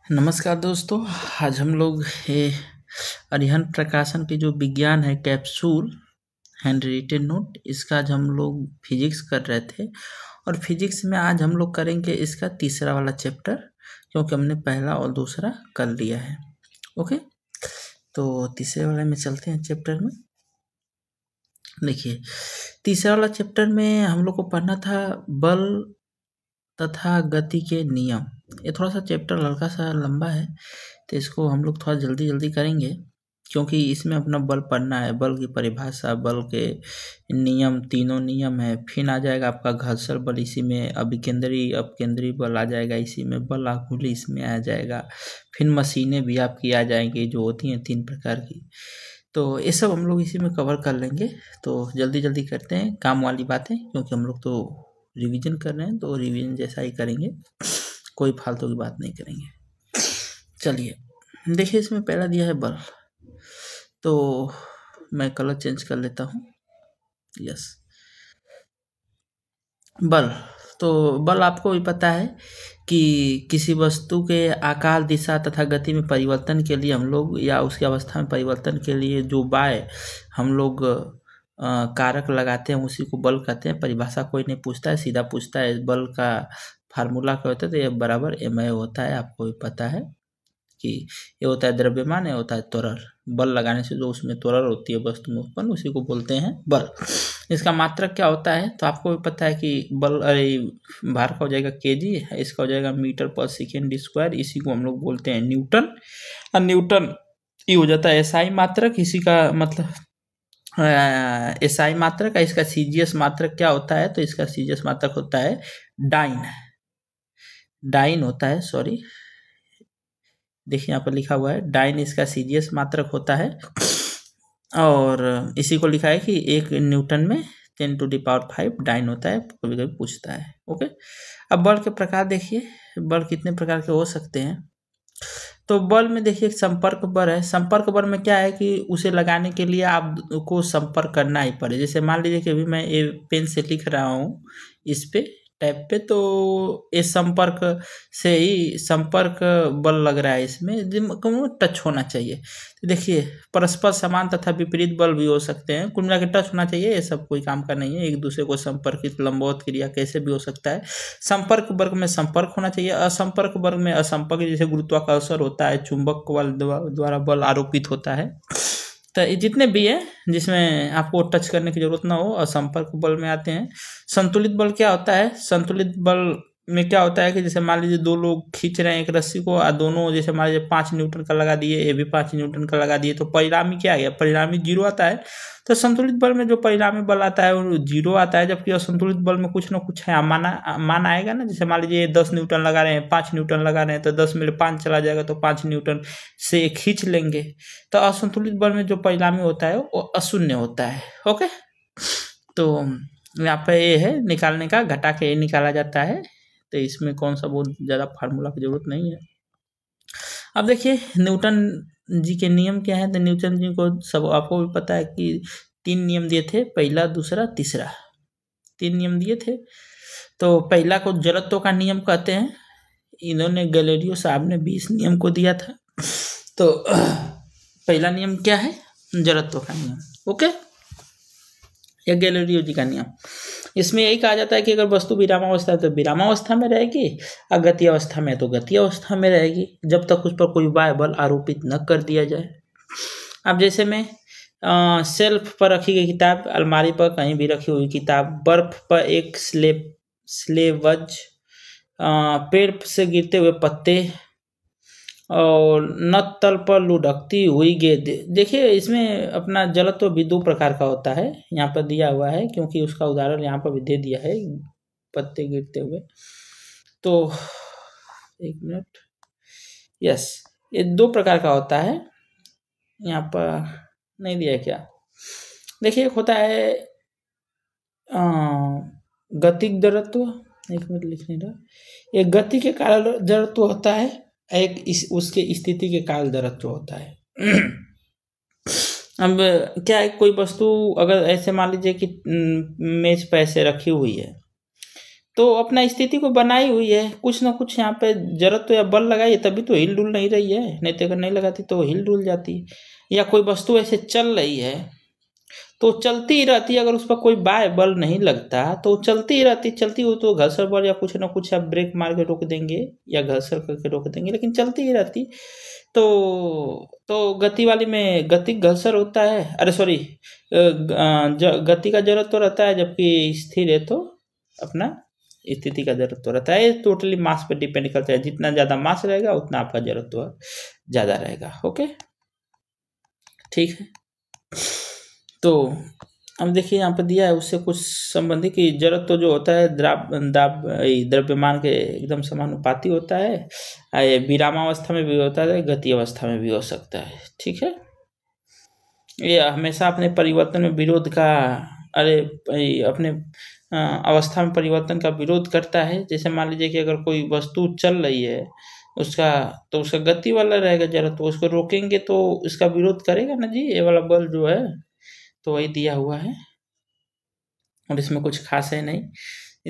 नमस्कार दोस्तों। आज हम लोग ये अरिहंत प्रकाशन के जो विज्ञान है कैप्सूल हैंड रिटेन नोट, इसका आज हम लोग फिजिक्स कर रहे थे और फिजिक्स में आज हम लोग करेंगे इसका तीसरा वाला चैप्टर, क्योंकि हमने पहला और दूसरा कर लिया है। ओके, तो तीसरे वाले में चलते हैं चैप्टर में। देखिए, तीसरा वाला चैप्टर में हम लोग को पढ़ना था बल तथा गति के नियम। ये थोड़ा सा चैप्टर हल्का सा लंबा है, तो इसको हम लोग थोड़ा जल्दी जल्दी करेंगे, क्योंकि इसमें अपना बल पढ़ना है, बल की परिभाषा, बल के नियम, तीनों नियम है। फिर आ जाएगा आपका घर्षण बल, इसी में अभिकेंद्री अपकेंद्री बल आ जाएगा, इसी में बल आघूल्य इसमें आ जाएगा। फिर मशीनें भी आपकी आ जाएंगी जो होती हैं 3 प्रकार की। तो ये सब हम लोग इसी में कवर कर लेंगे। तो जल्दी जल्दी करते हैं काम वाली बातें, क्योंकि हम लोग तो रिवीजन कर रहे हैं, तो रिवीजन जैसा ही करेंगे, कोई फालतू की बात नहीं करेंगे। चलिए देखिए, इसमें पहला दिया है बल, तो मैं कलर चेंज कर लेता हूँ। यस, बल। तो बल आपको भी पता है कि किसी वस्तु के आकार, दिशा तथा गति में परिवर्तन के लिए हम लोग, या उसकी अवस्था में परिवर्तन के लिए जो बाय हम लोग कारक लगाते हैं, उसी को बल कहते हैं। परिभाषा कोई नहीं पूछता है, सीधा पूछता है बल का फार्मूला क्या होता है, तो ये बराबर ma होता है। आपको भी पता है कि ये होता है द्रव्यमान, ये होता है त्वरण। बल लगाने से जो उसमें त्वरण होती है वस्तु में उत्पन्न, उसी को बोलते हैं बल। इसका मात्रक क्या होता है, तो आपको भी पता है कि बल, भार का हो जाएगा केजी, इसका हो जाएगा मीटर पर सेकेंड स्क्वायर, इसी को हम लोग बोलते हैं न्यूटन। और न्यूटन ये हो जाता है एसआई मात्रक, इसी का मतलब एसआई मात्रक। इसका सीजीएस मात्रक क्या होता है, तो इसका सीजीएस मात्रक होता है डाइन। डाइन होता है, सॉरी, देखिए यहाँ पर लिखा हुआ है डाइन, इसका सीजीएस मात्रक होता है। और इसी को लिखा है कि 1 न्यूटन में 10⁵ डाइन होता है, कभी कभी पूछता है। ओके, अब बल के प्रकार देखिए, बल कितने प्रकार के हो सकते हैं। तो बल में देखिए संपर्क बल है। संपर्क बल में क्या है कि उसे लगाने के लिए आपको संपर्क करना ही पड़े। जैसे मान लीजिए कि अभी मैं ये पेन से लिख रहा हूँ इस पे टैब पे, तो इस संपर्क से ही संपर्क बल लग रहा है, इसमें जिनको टच होना चाहिए। तो देखिए, परस्पर समान तथा विपरीत बल भी हो सकते हैं। कुल मिला के टच होना चाहिए, ये सब कोई काम का नहीं है। एक दूसरे को संपर्कित लंबवत क्रिया कैसे भी हो सकता है। संपर्क वर्ग में संपर्क होना चाहिए, असंपर्क वर्ग में असंपर्क, जैसे गुरुत्वाकर्षण होता है, चुंबक बल द्वारा बल आरोपित होता है। तो ये जितने भी है जिसमें आपको टच करने की जरूरत ना हो, असंपर्क बल में आते हैं। संतुलित बल क्या होता है, संतुलित बल में क्या होता है कि जैसे मान लीजिए 2 लोग खींच रहे हैं एक रस्सी को, और दोनों जैसे मान लीजिए 5 न्यूटन का लगा दिए, ये भी 5 न्यूटन का लगा दिए, तो परिणामी क्या आ गया, परिणामी 0 आता है। तो संतुलित बल में जो परिणामी बल आता है वो 0 आता है, जबकि असंतुलित बल में कुछ ना कुछ है, मान आएगा ना। जैसे मान लीजिए 10 न्यूटन लगा रहे हैं, 5 न्यूटन लगा रहे हैं, तो 10 में 5 चला जाएगा, तो 5 न्यूटन से खींच लेंगे। तो असंतुलित बल में जो परिणामी होता है वो अशून्य होता है। ओके, तो यहाँ पे ये है निकालने का, घटा के ये निकाला जाता है। तो इसमें कौन सा बहुत ज़्यादा फार्मूला की जरूरत नहीं है। अब देखिए न्यूटन जी के नियम क्या है। तो न्यूटन जी को सब आपको भी पता है कि 3 नियम दिए थे, पहला, दूसरा, तीसरा, 3 नियम दिए थे। तो पहला को जड़त्व का नियम कहते हैं। इन्होंने गैलीलियो साहब ने 20 नियम को दिया था। तो पहला नियम क्या है, जड़त्व का नियम। ओके, या गैलीलियो जी का नियम। इसमें यही कहा जाता है कि अगर वस्तु विरामावस्था है तो विरामावस्था में रहेगी, और गति अवस्था में तो गति अवस्था में रहेगी, जब तक उस पर कोई बाह्य बल आरोपित न कर दिया जाए। अब जैसे मैं शेल्फ पर रखी गई किताब, अलमारी पर कहीं भी रखी हुई किताब, बर्फ पर एक स्लेवज, पेड़ से गिरते हुए पत्ते, और नत तल पर लुढ़कती हुई गेंद। देखिए इसमें अपना जलत्व भी 2 प्रकार का होता है, यहाँ पर दिया हुआ है, क्योंकि उसका उदाहरण यहाँ पर भी दे दिया है, पत्ते गिरते हुए। तो 1 मिनट, यस, ये 2 प्रकार का होता है। यहाँ पर नहीं दिया है क्या, देखिए एक होता है गतिक जड़त्व, 1 मिनट लिख नहीं रहा, एक गति के कारण जड़त्व होता है, एक उसके स्थिति के काल जड़त्व होता है। अब क्या है, कोई वस्तु अगर ऐसे मान लीजिए कि मेज पर ऐसे रखी हुई है, तो अपना स्थिति को बनाई हुई है, कुछ ना कुछ यहाँ पे जरूरत तो या बल लगाई है, तभी तो हिल डुल नहीं रही है, नहीं तो अगर नहीं लगाती तो हिल डुल जाती। या कोई वस्तु ऐसे चल रही है तो चलती ही रहती है, अगर उस पर कोई बाय बल नहीं लगता तो चलती ही रहती, चलती हो तो घर्षण बल या कुछ ना कुछ आप ब्रेक मार के रोक देंगे या घर्षण करके रोक देंगे, लेकिन चलती ही रहती। तो गति वाली में गति घर्षण होता है, अरे सॉरी, गति का जरूरत तो रहता है, जबकि स्थिर है तो अपना स्थिति का जरूरत तो रहता है। ये टोटली मास पे डिपेंड करता है, जितना ज़्यादा मास रहेगा उतना आपका जरूरत तो ज़्यादा रहेगा। ओके, ठीक है। तो अब देखिए यहाँ पर दिया है उससे कुछ संबंधी की जरूरत तो जो होता है द्रव्यमान के एकदम समानुपाती होता है। ये विरामावस्था में भी होता है, गति अवस्था में भी हो सकता है। ठीक है, ये हमेशा अपने परिवर्तन में विरोध का, अपने अवस्था में परिवर्तन का विरोध करता है। जैसे मान लीजिए कि अगर कोई वस्तु चल रही है उसका गति वाला रहेगा जरा, तो उसको रोकेंगे तो उसका विरोध करेगा ना जी, ये वाला बल जो है। तो वही दिया हुआ है और इसमें कुछ खास है नहीं।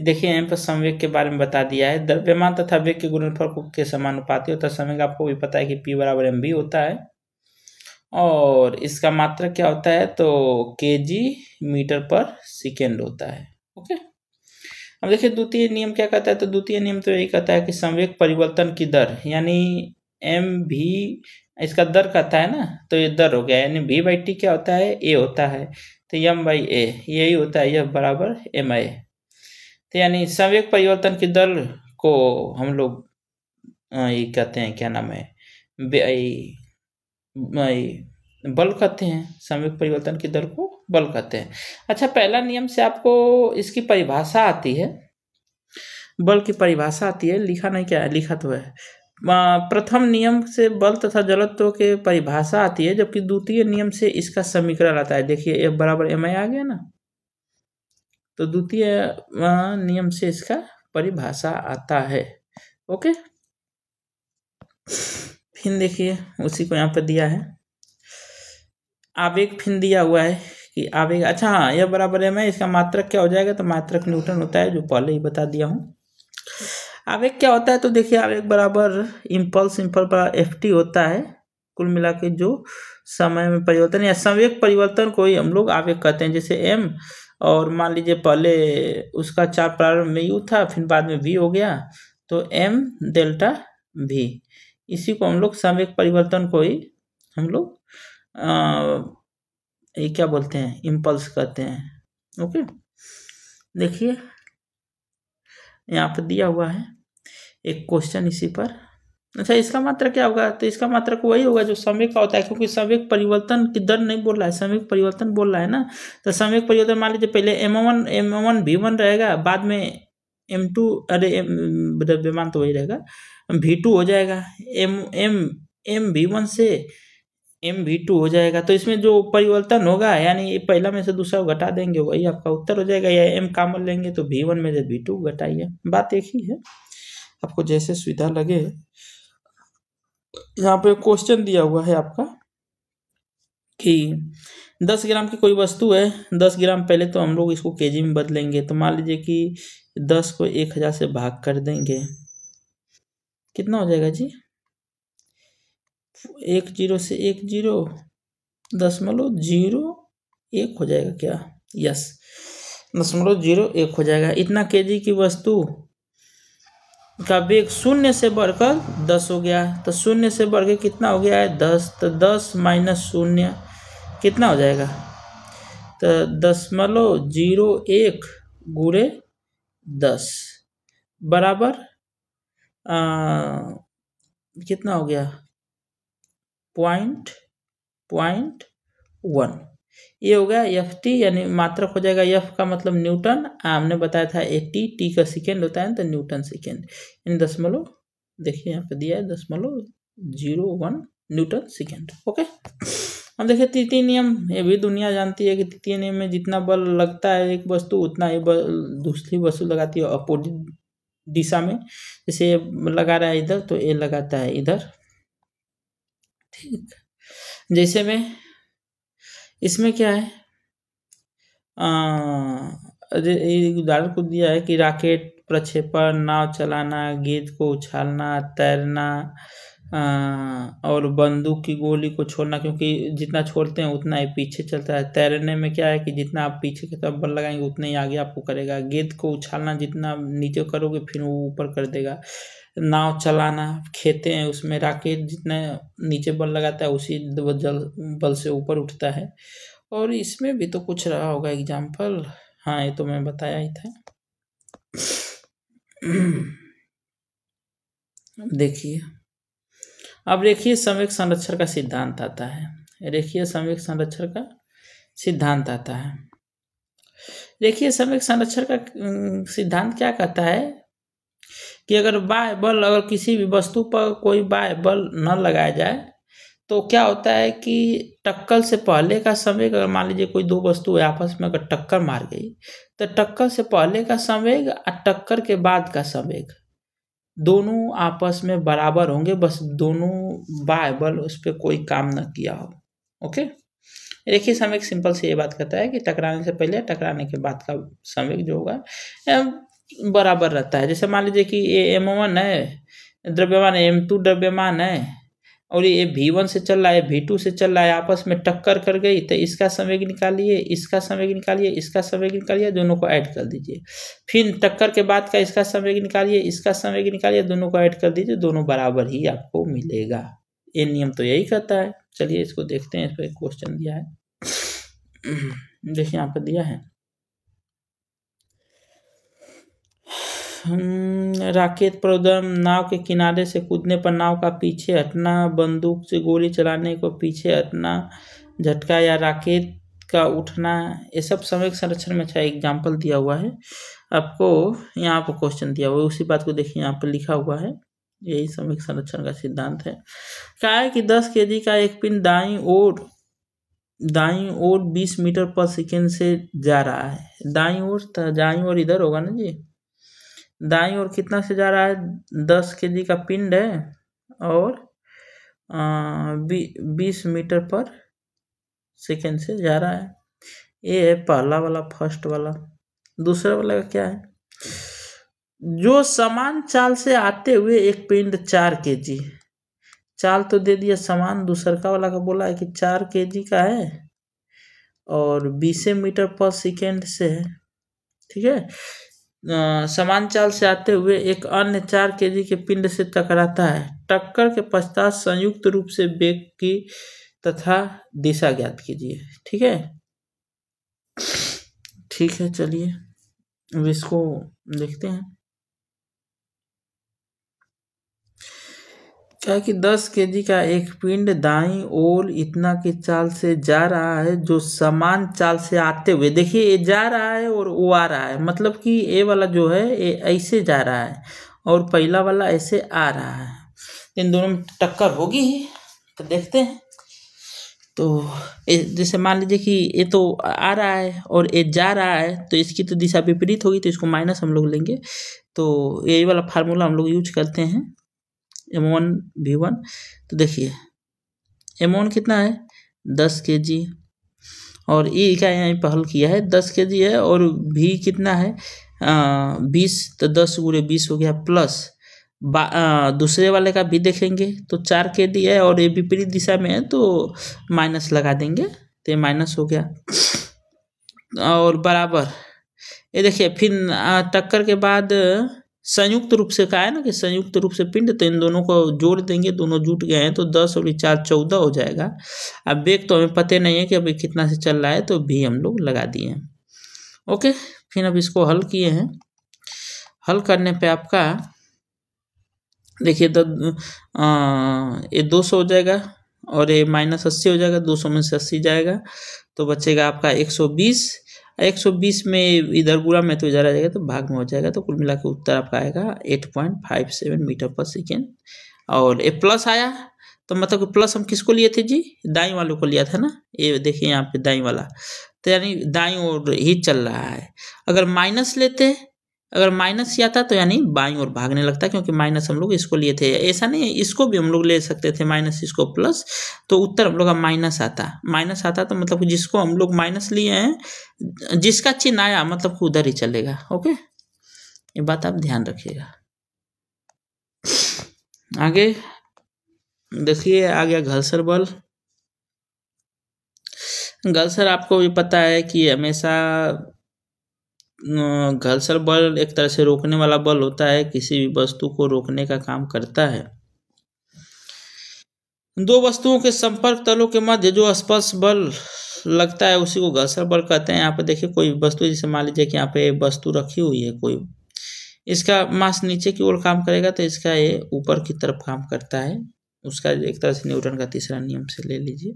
देखिए यहाँ पर संवेग के बारे में बता दिया है, द्रव्यमान तथा वेग के गुणनफल के समानुपाती होता है संवेग। आपको भी पता है कि P बराबर mv होता है और इसका मात्रक क्या होता है तो kg मीटर पर सेकेंड होता है। ओके, अब देखिए द्वितीय नियम क्या कहता है, तो द्वितीय नियम तो यही कहता है कि संवेग परिवर्तन की दर यानी mv, इसका दर कहता है ना, तो ये दर हो गया, यानी v/t क्या होता है, a होता है, तो m/a यही होता है, यह बराबर ma। तो यानी संवेग परिवर्तन की दर को हम लोग ये कहते हैं, क्या नाम है, बल कहते हैं। संवेग परिवर्तन की दर को बल कहते हैं। अच्छा, पहला नियम से आपको इसकी परिभाषा आती है, बल की परिभाषा आती है, लिखा नहीं, क्या है, लिखा तो है। प्रथम नियम से बल तथा जड़त्व के परिभाषा आती है, जबकि द्वितीय नियम से इसका समीकरण आता है। देखिए F बराबर ma आ गया ना, तो द्वितीय नियम से इसका परिभाषा आता है। ओके, फिर देखिए उसी को यहाँ पर दिया है, आवेग फिर दिया हुआ है कि आवेग, अच्छा हाँ, यह बराबर है, मैं इसका मात्रक क्या हो जाएगा, तो मात्रक न्यूटन होता है, जो पहले ही बता दिया हूँ। आवेग क्या होता है, तो देखिए आवेग बराबर इम्पल्स पर ft होता है, कुल मिला के जो समय में परिवर्तन या संवेग परिवर्तन को ही हम लोग आवेग कहते हैं। जैसे m, और मान लीजिए पहले उसका चार्ज प्रारंभ में u था, फिर बाद में v हो गया, तो m डेल्टा v, इसी को हम लोग संवेग परिवर्तन को ही हम लोग ये क्या बोलते हैं, इम्पल्स कहते हैं। ओके, देखिए यहाँ पर दिया हुआ है एक क्वेश्चन इसी पर। अच्छा, इसका मात्रक क्या होगा, तो इसका मात्रक वही होगा जो संवेग का होता है, क्योंकि संवेग परिवर्तन की दर नहीं बोल रहा है, संवेग परिवर्तन बोल रहा है ना। तो संवेग परिवर्तन मान लीजिए पहले m1 v1 रहेगा, बाद में m2, द्रव्यमान तो वही रहेगा, v2 हो जाएगा, m v1 से mv2 हो जाएगा। तो इसमें जो परिवर्तन होगा, यानी पहला में से दूसरा घटा देंगे, वही आपका उत्तर हो जाएगा, या m कॉमन लेंगे तो v1 में से v2 घटाइए, बात एक ही है, आपको जैसे सुविधा लगे। यहाँ पे क्वेश्चन दिया हुआ है आपका कि 10 ग्राम की कोई वस्तु है, 10 ग्राम, पहले तो हम लोग इसको केजी में बदलेंगे, तो मान लीजिए कि 10 को 1000 से भाग कर देंगे, कितना हो जाएगा जी, 1 0 से 1 0 0.01 हो जाएगा क्या, यस, 0.01 हो जाएगा। इतना केजी की वस्तु का वेग 0 से बढ़कर 10 हो गया, तो 0 से बढ़ के कितना हो गया है, 10, तो 10 माइनस 0 कितना हो जाएगा, तो 0.01 गुणे 10 बराबर कितना हो गया, 0.1, ये हो गया ft, यानी मात्रक हो जाएगा, f का मतलब न्यूटन, हमने बताया था 80, t का सेकेंड होता है तो न्यूटन सेकेंड, इन दशमलव, देखिए यहाँ पे दिया है 0.01 न्यूटन सेकेंड। ओके, अब देखिए तृतीय नियम, ये भी दुनिया जानती है कि तृतीय नियम में जितना बल लगता है एक वस्तु, उतना ही बल दूसरी वस्तु लगाती है अपोजिट दिशा में। जैसे लगा रहा है इधर, तो ये लगाता है इधर, ठीक। जैसे में इसमें क्या है, उदाहरण को दिया है कि रॉकेट प्रक्षेपण, नाव चलाना, गेंद को उछालना, तैरना और बंदूक की गोली को छोड़ना, क्योंकि जितना छोड़ते हैं उतना ही पीछे चलता है। तैरने में क्या है कि जितना आप पीछे की तरफ बल लगाएंगे उतना ही आगे आपको करेगा। गेंद को उछालना, जितना नीचे करोगे फिर वो ऊपर कर देगा। नाव चलाना, खेते हैं उसमें रॉकेट जितना नीचे बल लगाता है उसी बल से ऊपर उठता है। और इसमें भी तो कुछ रहा होगा एग्जाम्पल, हाँ ये तो मैं बताया ही था। देखिए अब रेखीय संवेग संरक्षण का सिद्धांत आता है। रेखीय संवेग संरक्षण का सिद्धांत आता है। रेखीय संवेग संरक्षण का सिद्धांत क्या कहता है कि अगर बाह्य बल, अगर किसी भी वस्तु पर कोई बाह्य बल न लगाया जाए तो क्या होता है कि टक्कर से पहले का संवेग, अगर मान लीजिए कोई दो वस्तु आपस में अगर टक्कर मार गई तो टक्कर से पहले का संवेग और टक्कर के बाद का संवेग दोनों आपस में बराबर होंगे, बस दोनों बाह्य बल उस पर कोई काम न किया हो। ओके, रेखीय संवेग सिंपल से ये बात कहता है कि टकराने से पहले टकराने के बाद का संवेग जो होगा बराबर रहता है। जैसे मान लीजिए कि ये m1 है द्रव्यमान, m2 द्रव्यमान है और ये v1 से चल रहा है, v2 से चल रहा है, आपस में टक्कर कर गई तो इसका संवेग निकालिए, इसका संवेग निकालिए, इसका संवेग निकालिए, दोनों को ऐड कर दीजिए। फिर टक्कर के बाद का इसका संवेग निकालिए, इसका संवेग निकालिए, दोनों को ऐड कर दीजिए, दोनों बराबर ही आपको मिलेगा। ये नियम तो यही कहता है। चलिए इसको देखते हैं, इस पर एक क्वेश्चन दिया है, देखिए यहाँ पर दिया है राकेट प्रोद्यम, नाव के किनारे से कूदने पर नाव का पीछे हटना, बंदूक से गोली चलाने को पीछे हटना, झटका या राकेट का उठना, ये सब संवेग संरक्षण में अच्छा एग्जाम्पल दिया हुआ है आपको। यहाँ पर क्वेश्चन दिया हुआ है, उसी बात को देखिए यहाँ पर लिखा हुआ है, यही संवेग संरक्षण का सिद्धांत है। क्या है कि 10 kg का एक पिंड दाईं ओर 20 मीटर पर सेकेंड से जा रहा है। दाईं ओर इधर होगा ना जी, दाईं ओर कितना से जा रहा है, 10 kg का पिंड है और 20 मीटर पर सेकेंड से जा रहा है। ये है पहला वाला, फर्स्ट वाला। दूसरा वाला का क्या है, जो समान चाल से आते हुए एक पिंड 4 kg, चाल तो दे दिया समान, दूसरा वाला का बोला है कि 4 kg का है और 20 मीटर पर सेकेंड से है, ठीक है। समान चाल से आते हुए एक अन्य 4 kg के पिंड से टकराता है। टक्कर के पश्चात संयुक्त रूप से वेग की तथा दिशा ज्ञात कीजिए। ठीक है, ठीक है, चलिए अब इसको देखते हैं। क्या कि 10 kg का एक पिंड दाईं ओर इतना की चाल से जा रहा है, जो समान चाल से आते हुए, देखिए ये जा रहा है और वो आ रहा है, मतलब कि ये वाला जो है ये ऐसे जा रहा है और पहला वाला ऐसे आ रहा है, इन दोनों में टक्कर होगी ही। तो देखते हैं, तो जैसे मान लीजिए कि ये तो आ रहा है और ये जा रहा है, तो इसकी तो दिशा विपरीत होगी, तो इसको माइनस हम लोग लेंगे। तो यही वाला फार्मूला हम लोग यूज करते हैं, m1 v1। तो देखिए m1 कितना है, 10 kg, और e का यहाँ पर हल किया है 10 kg है, और v कितना है 20, तो 10 × 20 हो गया, प्लस दूसरे वाले का भी देखेंगे तो 4 kg है और ये विपरीत दिशा में है तो माइनस लगा देंगे, तो ये माइनस हो गया, और बराबर ये देखिए। फिर टक्कर के बाद संयुक्त रूप से कहा है ना कि संयुक्त रूप से पिंड, तो इन दोनों को जोड़ देंगे, दोनों जुट गए हैं तो 10 और 4 14 हो जाएगा। अब वेग तो हमें पता नहीं है कि अभी कितना से चल रहा है, तो भी हम लोग लगा दिए हैं। ओके, फिर अब इसको हल किए हैं। हल करने पे आपका देखिए ये 200 हो जाएगा और ये -80 हो जाएगा, 200 में से 80 जाएगा तो बचेगा आपका 120। 120 में इधर गुणा में तो इधर आ जाएगा तो भाग में हो जाएगा, तो कुल मिला के उत्तर आपका आएगा 8.57 मीटर पर सेकेंड। और ये प्लस आया तो मतलब प्लस हम किसको लिए थे जी, दाईं वालों को लिया था ना, ये देखिए यहाँ पे दाईं वाला, तो यानी दाईं ओर ही चल रहा है। अगर माइनस लेते, अगर माइनस किया था तो यानी बाईं ओर भागने लगता, क्योंकि माइनस हम लोग इसको लिए थे, ऐसा नहीं है इसको भी हम लोग ले सकते थे माइनस, इसको प्लस, तो उत्तर हम लोग का माइनस आता। माइनस आता तो मतलब जिसको हम लोग माइनस लिए हैं, जिसका चिन्ह आया मतलब उधर ही चलेगा। ओके, ये बात आप ध्यान रखिएगा। आगे देखिए, आ गया घर्षण बल। घर्षण आपको भी पता है कि हमेशा घर्षण बल एक तरह से रोकने वाला बल होता है, किसी भी वस्तु को रोकने का काम करता है। दो वस्तुओं के संपर्क तलों के मध्य जो स्पर्श बल लगता है उसी को घर्षण बल कहते हैं। यहाँ पे देखिए कोई वस्तु, जैसे मान लीजिए कि यहाँ पे वस्तु रखी हुई है कोई, इसका मास नीचे की ओर काम करेगा तो इसका ये ऊपर की तरफ काम करता है। उसका एक तरह से न्यूटन का तीसरा नियम से ले लीजिए,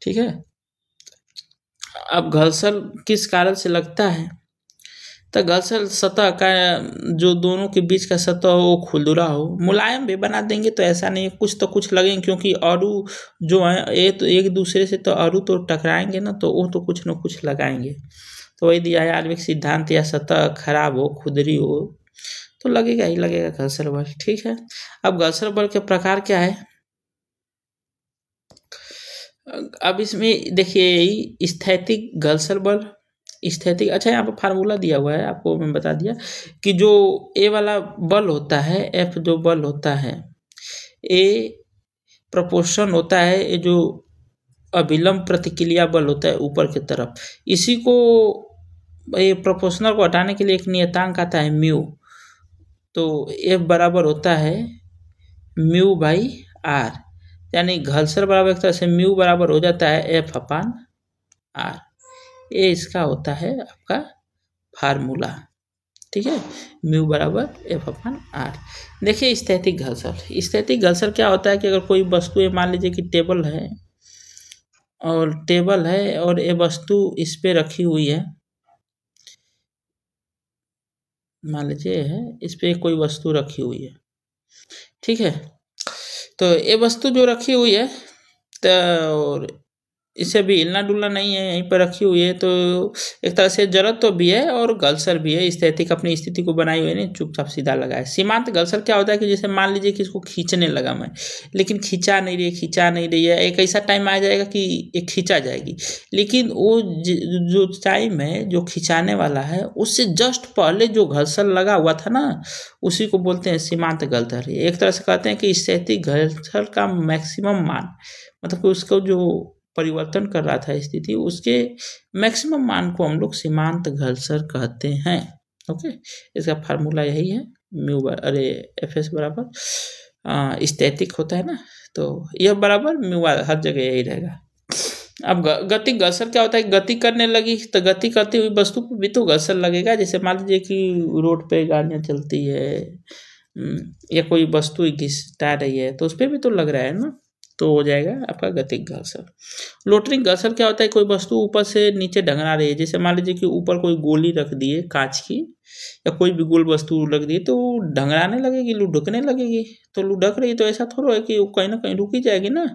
ठीक है। अब घर्षण किस कारण से लगता है, तो घर्षण सतह का जो दोनों के बीच का सतह हो वो खुरदुरा हो, मुलायम भी बना देंगे तो ऐसा नहीं, कुछ तो कुछ लगेंगे, क्योंकि अणु जो है ये तो एक दूसरे से तो अणु तो टकराएंगे ना, तो वो तो कुछ न कुछ लगाएंगे। तो वही दिया है आणविक सिद्धांत, या सतह खराब हो, खुरदरी हो तो लगेगा ही लगेगा घर्षण बल, ठीक है। अब घर्षण बल के प्रकार क्या है, अब इसमें देखिए स्थैतिक घर्षण बल, स्थैतिक, अच्छा यहाँ पर फार्मूला दिया हुआ है आपको, मैं बता दिया कि जो ए वाला बल होता है, एफ जो बल होता है, ए प्रोपोर्शन होता है ये जो अभिलंब प्रतिक्रिया बल होता है ऊपर की तरफ, इसी को ये प्रोपोर्शनल को हटाने के लिए एक नियतांक आता है म्यू, तो एफ बराबर होता है म्यू बाई आर, यानी घर्षण बराबर एक तरह से म्यू बराबर हो जाता है एफ अपान आर। ये इसका होता है आपका फार्मूला, ठीक है, म्यू बराबर एफ अपान आर। देखिए स्थैतिक घर्षण, स्थैतिक घर्षण क्या होता है कि अगर कोई वस्तु है, मान लीजिए कि टेबल है और ये वस्तु इस पे रखी हुई है, मान लीजिए है इस पे कोई वस्तु रखी हुई है, ठीक है। तो ये वस्तु जो रखी हुई है तो इसे भी हिलना डुलना नहीं है, यहीं पर रखी हुई है, तो एक तरह से जड़त्व तो भी है और घर्षण भी है, स्थैतिक अपनी स्थिति को बनाई हुई नहीं, चुपचाप सीधा लगा है। सीमांत घर्षण क्या होता है कि जैसे मान लीजिए कि इसको खींचने लगा मैं, लेकिन खींचा नहीं रही है, एक ऐसा टाइम आ जाएगा कि ये खींचा जाएगी, लेकिन वो जो टाइम है जो खिंचाने वाला है उससे जस्ट पहले जो घर्षण लगा हुआ था ना, उसी को बोलते हैं सीमांत घर्षण। एक तरह से कहते हैं कि स्थैतिक घर्षण का मैक्सिमम मान, मतलब कि उसको जो परिवर्तन कर रहा था स्थिति, उसके मैक्सिमम मान को हम लोग सीमांत घर्षण कहते हैं। ओके, इसका फार्मूला यही है, म्यू एफ एस बराबर स्थैतिक होता है ना, तो यह बराबर म्यू हर जगह यही रहेगा। अब गति घर्षण क्या होता है, गति करने लगी तो गति करती हुई वस्तु पर भी तो घर्षण लगेगा। जैसे मान लीजिए कि रोड पे गाड़ियाँ चलती है या कोई वस्तु घिसटा रही है तो उस पर भी तो लग रहा है ना, तो हो जाएगा आपका गतिक घर्षण। लोटरिंग घर्षण क्या होता है, कोई वस्तु ऊपर से नीचे ढंगना रही है, जैसे मान लीजिए कि ऊपर कोई गोली रख दी है कांच की या कोई भी गोल वस्तु रख दी तो ढंगराने लगेगी, लुढ़कने लगेगी, तो लुढ़क रही तो ऐसा थोड़ा है कि वो कहीं ना कहीं रुकी जाएगी ना,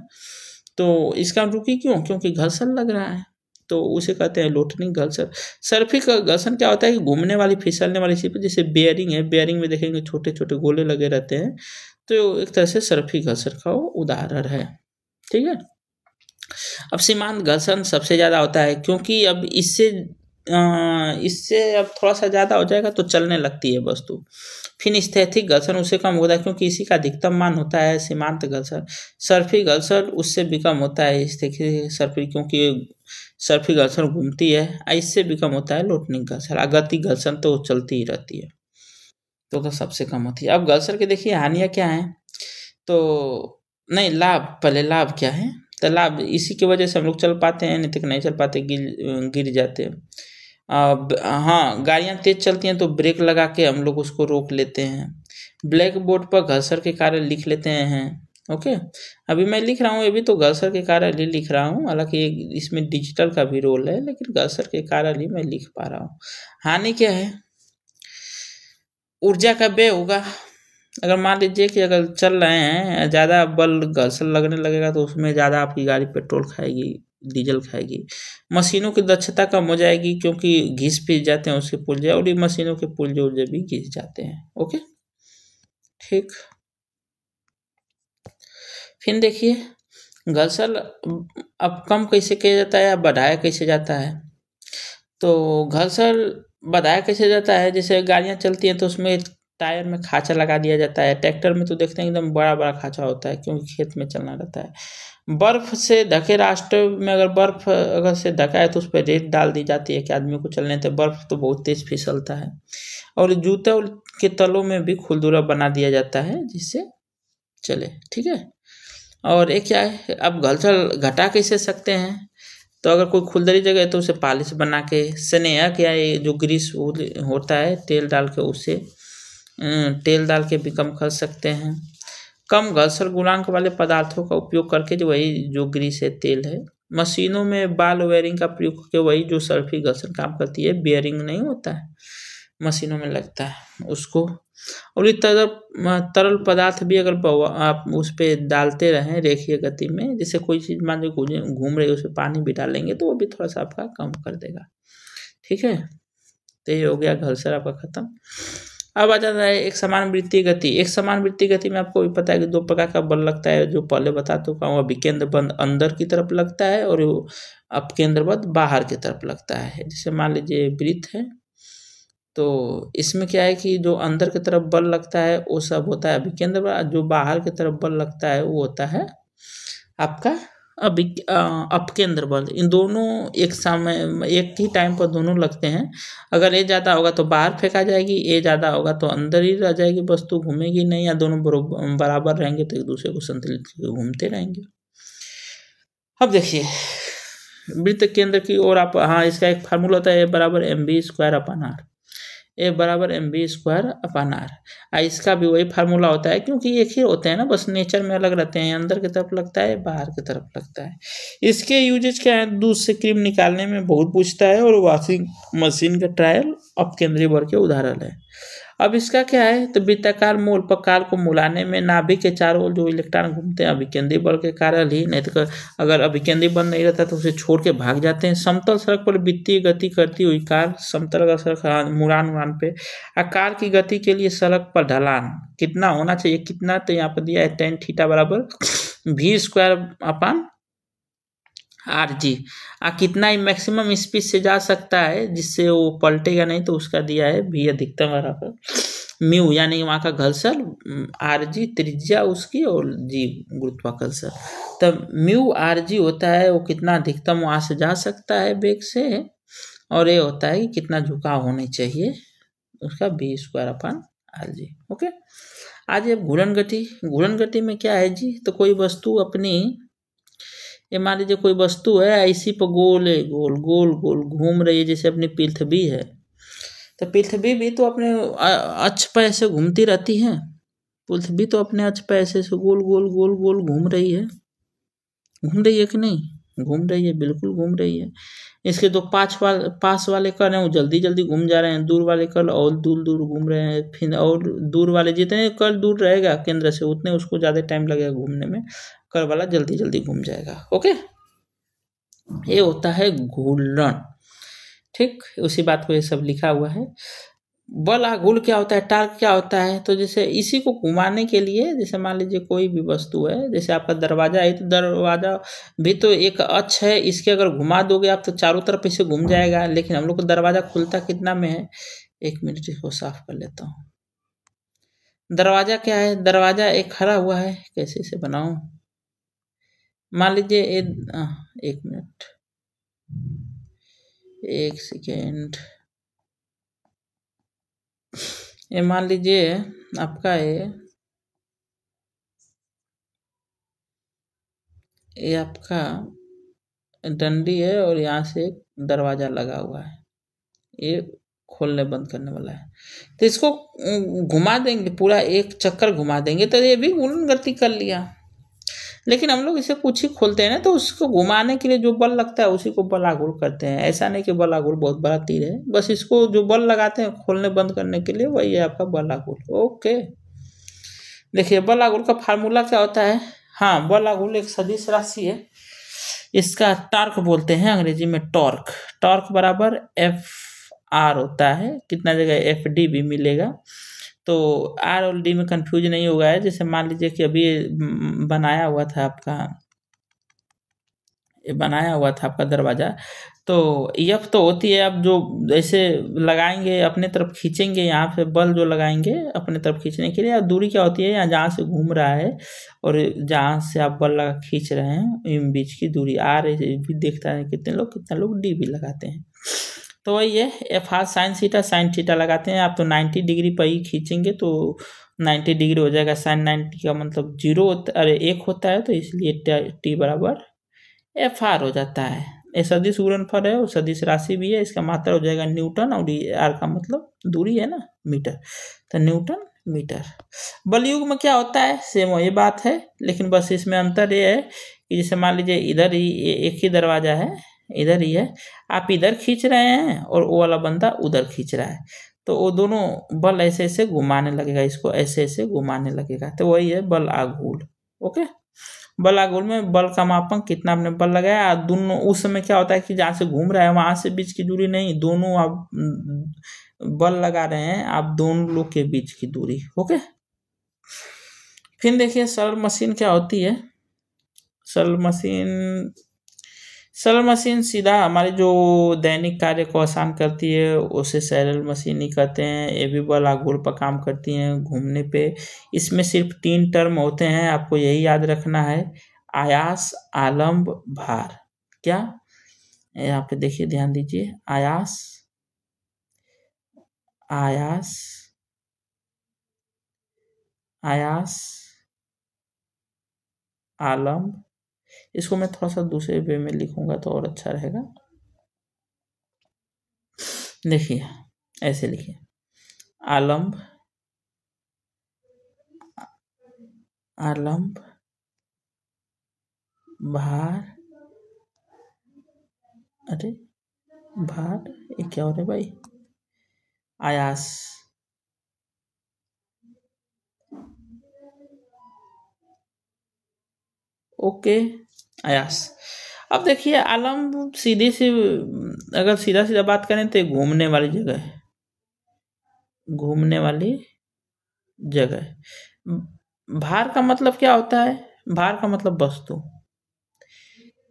तो इसका रुकी क्यों, क्योंकि घर्षण लग रहा है, तो उसे कहते हैं लोटरिंग घर्षण। सर्फिक घर्षण क्या होता है कि घूमने वाली फिसलने वाली चीज, जैसे बेयरिंग है, बेयरिंग में देखेंगे छोटे छोटे गोले लगे रहते हैं, तो एक तरह से सर्फिक घर्षण का वो उदाहरण है, ठीक है। अब सीमांत घर्षण सबसे ज़्यादा होता है, क्योंकि अब इससे अब थोड़ा सा ज़्यादा हो जाएगा तो चलने लगती है वस्तु। फिर स्थैतिक घर्षण उससे कम होता है, क्योंकि इसी का अधिकतम मान होता है सीमांत घर्षण। सर्फिक घर्षण उससे भी कम होता है सर्फिक, क्योंकि सर्फिक घर्षण घूमती है, इससे भी कम होता है लोटरिंग घर्षण। गतिक घर्षण तो चलती ही रहती है, तो सबसे कम होती है। अब घर्षण के देखिए हानियाँ क्या हैं, तो नहीं लाभ, पहले लाभ क्या है, तो लाभ इसी की वजह से हम लोग चल पाते हैं, नहीं तो नहीं चल पाते, गिर जाते हैं। हाँ, गाड़ियाँ तेज चलती हैं तो ब्रेक लगा के हम लोग उसको रोक लेते हैं। ब्लैक बोर्ड पर घर्षण के कारण लिख लेते हैं। ओके, अभी मैं लिख रहा हूँ, ये भी तो घर्षण के कारण ही लिख रहा हूँ, हालांकि इसमें डिजिटल का भी रोल है, लेकिन घर्षण के कारण ही मैं लिख पा रहा हूँ। हानि क्या है, ऊर्जा का व्यय होगा। अगर मान लीजिए कि अगर चल रहे हैं, ज़्यादा बल घर्षण लगने लगेगा तो उसमें ज़्यादा आपकी गाड़ी पेट्रोल खाएगी, डीजल खाएगी। मशीनों की दक्षता कम हो जाएगी, क्योंकि घिस पिस जाते हैं उसके पुर्जे, और ये मशीनों के पुर्जे भी घिस जाते हैं। ओके, ठीक। फिर देखिए घर्षण अब कम कैसे किया जाता है या बढ़ाया कैसे जाता है, तो घर्षण बताया कैसे जाता है, जैसे गाड़ियाँ चलती हैं तो उसमें टायर में खाँचा लगा दिया जाता है। ट्रैक्टर में तो देखते हैं एकदम बड़ा बड़ा खाँचा होता है, क्योंकि खेत में चलना रहता है। बर्फ से ढके रास्ते में अगर बर्फ अगर से ढका है तो उस पर रेत डाल दी जाती है कि आदमी को चलने, तो बर्फ तो बहुत तेज फिसलता है। और जूते के तलों में भी खुरदुरा बना दिया जाता है जिससे चले, ठीक है। और एक क्या है, अब घलचल घटा कैसे सकते हैं, तो अगर कोई खुरदरी जगह है तो उसे पॉलिश बना के, स्नेहा क्या है जो ग्रीस होता है तेल डाल के उसे तेल डाल के भी कम कर सकते हैं। कम घर्षण गुणांक वाले पदार्थों का उपयोग करके, जो वही जो ग्रीस है तेल है। मशीनों में बाल वेयरिंग का प्रयोग करके, वही जो सल्फी घर्षण काम करती है, बेयरिंग नहीं होता है मशीनों में लगता है उसको। और ये तरल पदार्थ भी अगर आप उस पर डालते रहें रेखीय गति में, जैसे कोई चीज़ मान लो घूम रही है उसमें पानी भी डालेंगे तो वो भी थोड़ा सा आपका कम कर देगा, ठीक है। तो ये हो गया घर्षण आपका खत्म। अब आ जाता है एक समान वृत्तीय गति। एक समान वृत्तीय गति में आपको भी पता है कि दो प्रकार का बल लगता है, जो पहले बता चुका हूँ। अभिकेंद्र बल अंदर की तरफ लगता है और अपकेंद्र बल बाहर की तरफ लगता है। जैसे मान लीजिए वृत्त है, तो इसमें क्या है कि जो अंदर की तरफ बल लगता है वो सब होता है अभिकेंद्र बल, जो बाहर की तरफ बल लगता है वो होता है आपका अपकेंद्र बल। इन दोनों एक समय एक ही टाइम पर दोनों लगते हैं। अगर ए ज़्यादा होगा तो बाहर फेंका जाएगी, ए ज़्यादा होगा तो अंदर ही रह जाएगी, वस्तु घूमेगी नहीं, या दोनों बराबर रहेंगे तो एक दूसरे को संतुलित घूमते रहेंगे। अब देखिए वृत्त केंद्र की ओर आप, हाँ इसका एक फार्मूला होता है, ए बराबर mv² ए बराबर mv²/r। इसका भी वही फार्मूला होता है, क्योंकि एक ही होते हैं ना, बस नेचर में अलग रहते हैं। अंदर की तरफ लगता है, बाहर की तरफ लगता है। इसके यूजेज क्या है, दूध से क्रीम निकालने में बहुत पूछता है, और वॉशिंग मशीन का ट्रायल अपकेंद्रीय बल के उदाहरण है। अब इसका क्या है, तो वृत्ताकार मूल प्रकार को मुलाने में नाभिक के चारों ओर जो इलेक्ट्रॉन घूमते हैं अभिकेंद्रीय बल के कारण ही, नहीं तो अगर अभिकेंद्रीय बल नहीं रहता तो उसे छोड़ के भाग जाते हैं। समतल सड़क पर वृत्तीय गति करती हुई कार, समतल अगर सड़क मुड़ान पे आकार की गति के लिए सड़क पर ढलान कितना होना चाहिए, कितना, तो यहाँ पर दिया है tan थीटा बराबर v²/r g। कितना ही मैक्सिमम स्पीड से जा सकता है जिससे वो पलटेगा नहीं, तो उसका दिया है v अधिकतम बराबर म्यू, यानी वहाँ का घर्षण, आर जी त्रिज्या उसकी, और जी गुरुत्वाकर्षण। तब म्यू आर जी होता है वो कितना अधिकतम वहाँ से जा सकता है वेग से, और ये होता है कि कितना झुकाव होनी चाहिए उसका v²/r जी। ओके, आज ये घूर्णन गति। घूर्णन गति में क्या है जी, तो कोई वस्तु अपनी, ये मान लीजिए कोई वस्तु है ऐसी पर गोल गोल गोल गोल घूम रही है, जैसे अपनी पृथ्वी है, तो पृथ्वी भी तो अपने अक्ष पर ऐसे घूमती रहती है। पृथ्वी तो अपने अक्ष पर ऐसे गोल गोल गोल गोल घूम रही है कि नहीं, घूम रही है, बिल्कुल घूम रही है। इसके दो पास वाले कण हैं वो जल्दी जल्दी घूम जा रहे हैं, दूर वाले कण और दूर दूर घूम रहे हैं। फिर और दूर वाले, जितने कण दूर रहेगा केंद्र से उतने उसको ज़्यादा टाइम लगेगा घूमने में, कण वाला जल्दी जल्दी घूम जाएगा। ओके, ये होता है घूर्णन, ठीक। उसी बात को ये सब लिखा हुआ है। बल आघूर्ण क्या होता है, टार्क क्या होता है, तो जैसे इसी को घुमाने के लिए, जैसे मान लीजिए कोई भी वस्तु है, जैसे आपका दरवाजा है, तो दरवाजा भी तो एक अक्ष है, इसके अगर घुमा दोगे आप तो चारों तरफ इसे घूम जाएगा। लेकिन हम लोग को दरवाजा खुलता कितना में है, 1 मिनट इसको साफ कर लेता हूँ। दरवाजा क्या है, दरवाजा एक खड़ा हुआ है, कैसे इसे बनाऊं, मान लीजिए 1 मिनट 1 सेकेंड, ये मान लीजिए आपका ये आपका डंडी है और यहाँ से दरवाजा लगा हुआ है, ये खोलने बंद करने वाला है। तो इसको घुमा देंगे, पूरा एक चक्कर घुमा देंगे तो ये भी घूर्णन गति कर लिया। लेकिन हम लोग इसे कुछ ही खोलते हैं ना, तो उसको घुमाने के लिए जो बल लगता है उसी को बल आघूर्ण करते हैं। ऐसा नहीं कि बल आघूर्ण बहुत बड़ा तीर है, बस इसको जो बल लगाते हैं खोलने बंद करने के लिए, वही है आपका बल आघूर्ण। ओके, देखिए बल आघूर्ण का फार्मूला क्या होता है। हाँ, बल आघूर्ण एक सदिश राशि है, इसका टार्क बोलते हैं अंग्रेजी में टॉर्क। टॉर्क बराबर F/r होता है, कितना जगह FD भी मिलेगा, तो R और D में कंफ्यूज नहीं होगा है। जैसे मान लीजिए कि अभी बनाया हुआ था आपका ये बनाया हुआ था आपका दरवाज़ा, तो एफ तो होती है, आप जो ऐसे लगाएंगे अपने तरफ खींचेंगे, यहाँ पे बल जो लगाएंगे अपने तरफ खींचने के लिए, और दूरी क्या होती है, यहाँ जहाँ से घूम रहा है और जहाँ से आप बल लगा खींच रहे हैं, इन बीच की दूरी आर भी देखता है कितने लोग डी भी लगाते हैं। तो वही है, एफ आर साइन थीटा लगाते हैं आप, तो 90 डिग्री पर ही खींचेंगे तो 90 डिग्री हो जाएगा। साइन 90 का मतलब 0 होता, अरे 1 होता है, तो इसलिए टी बराबर एफ आर हो जाता है। ये सदिश गुणनफल है और सदिश राशि भी है, इसका मात्रा हो जाएगा न्यूटन, और आर का मतलब दूरी है ना, मीटर, तो न्यूटन मीटर। बलयुग में क्या होता है, सेम वही बात है, लेकिन बस इसमें अंतर ये है कि जैसे मान लीजिए इधर ही एक ही दरवाजा है, इधर ही है, आप इधर खींच रहे हैं और वो वाला बंदा उधर खींच रहा है, तो वो दोनों बल ऐसे ऐसे घुमाने लगेगा, इसको ऐसे ऐसे घुमाने लगेगा, तो वही है बल आघूर्ण। ओके, बल आघूर्ण में बल का मापन कितना आपने बल लगाया, दोनों उस समय क्या होता है कि जहाँ से घूम रहा है वहां से बीच की दूरी नहीं, दोनों आप बल लगा रहे हैं, आप दोनों लोग के बीच की दूरी। ओके, फिर देखिए सरल मशीन क्या होती है। सरल मशीन सीधा हमारे जो दैनिक कार्य को आसान करती है उसे सरल मशीन ही कहते हैं। ये भी बल आघूर्ण पर काम करती हैं घूमने पे। इसमें सिर्फ 3 टर्म होते हैं, आपको यही याद रखना है, आयास, आलम्ब, भार। क्या, यहाँ पे देखिए ध्यान दीजिए, आयास, आयास, आयास, आलम्ब। इसको मैं थोड़ा सा दूसरे वे में लिखूंगा तो और अच्छा रहेगा। देखिए ऐसे लिखिए, आलम्ब, आलम्ब, भार, अरे भार, ये क्या हो रहा है भाई, आयास। ओके, आयास। अब देखिए आलम्ब सीधी सी, अगर सीधा सीधा बात करें तो घूमने वाली जगह है, घूमने वाली जगह। भार का मतलब क्या होता है, भार का मतलब वस्तु।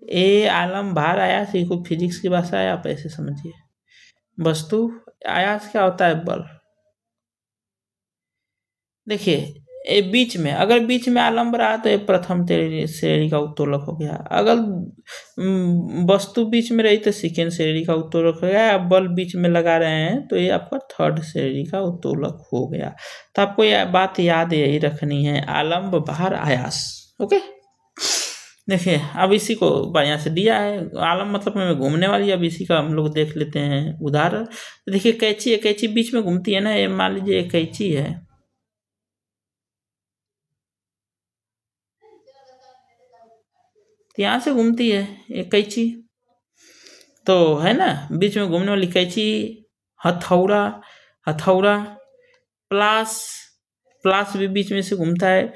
ए आलम भार, आयास, ये कोई फिजिक्स की भाषा है, आप ऐसे समझिए। वस्तु, आयास क्या होता है, बल। देखिए ये बीच में, अगर बीच में आलम्ब रहा तो ये प्रथम श्रेणी का उत्तोलक हो गया, अगर वस्तु बीच में रही तो सेकेंड श्रेणी का उत्तोलक हो गया, आप बल बीच में लगा रहे हैं तो ये आपका थर्ड श्रेणी का उत्तोलक हो गया। तो आपको यह बात याद यही रखनी है, आलम्ब, भार, आयास। ओके, देखिए अब इसी को बढ़िया से दिया है, आलम मतलब में घूमने वाली। अब इसी का हम लोग देख लेते हैं उदाहरण। देखिए कैंची है, कैंची बीच में घूमती है ना, ये मान लीजिए एक कैंची है, तो यहाँ से घूमती है एक कैंची, तो है ना बीच में घूमने वाली कैंची। हथौड़ा, हथौड़ा, प्लास, प्लास भी बीच में से घूमता है।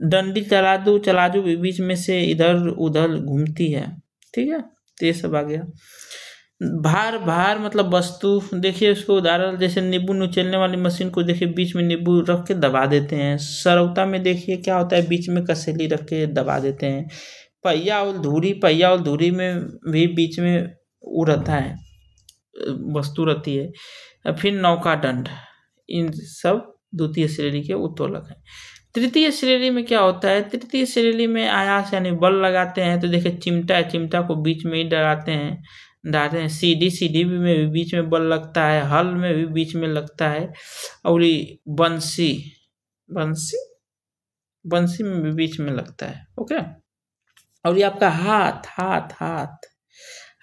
डंडी, तराजू, चलाजू भी बीच में से इधर उधर घूमती है। ठीक है, तो ये सब आ गया। भार, भार मतलब वस्तु। देखिए उसको उदाहरण, जैसे नींबू नुचेलने वाली मशीन को देखिए बीच में नींबू रख के दबा देते हैं। सरौता में देखिए क्या होता है, बीच में कसेली रख के दबा देते हैं। पहिया और धुरी, पहिया और धुरी में भी बीच में वो रहता है, वस्तु रहती है। फिर नौका दंड, इन सब द्वितीय श्रेणी के उत्तोलक हैं। तृतीय श्रेणी में क्या होता है, तृतीय श्रेणी में आयास यानी बल लगाते हैं। तो देखिए चिमटा है, चिमटा को बीच में ही डालते हैं। सीढ़ी, सीढ़ी में भी बीच में बल लगता है। हल में भी बीच में लगता है। और बंसी, बंसी, बंसी में भी बीच में लगता है। ओके, और ये आपका हाथ, हाथ, हाथ,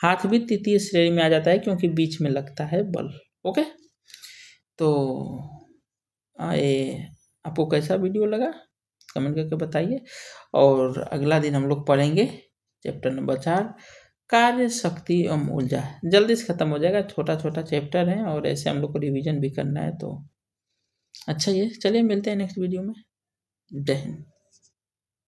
हाथ भी तृतीय श्रेणी में आ जाता है क्योंकि बीच में लगता है बल। ओके, तो ये आपको कैसा वीडियो लगा कमेंट करके बताइए। और अगला दिन हम लोग पढ़ेंगे चैप्टर नंबर 4, कार्य, शक्ति एवं ऊर्जा। जल्दी से खत्म हो जाएगा, छोटा छोटा चैप्टर है और ऐसे हम लोग को रिवीजन भी करना है। तो अच्छा, ये चलिए मिलते हैं नेक्स्ट वीडियो में। जय हिंद।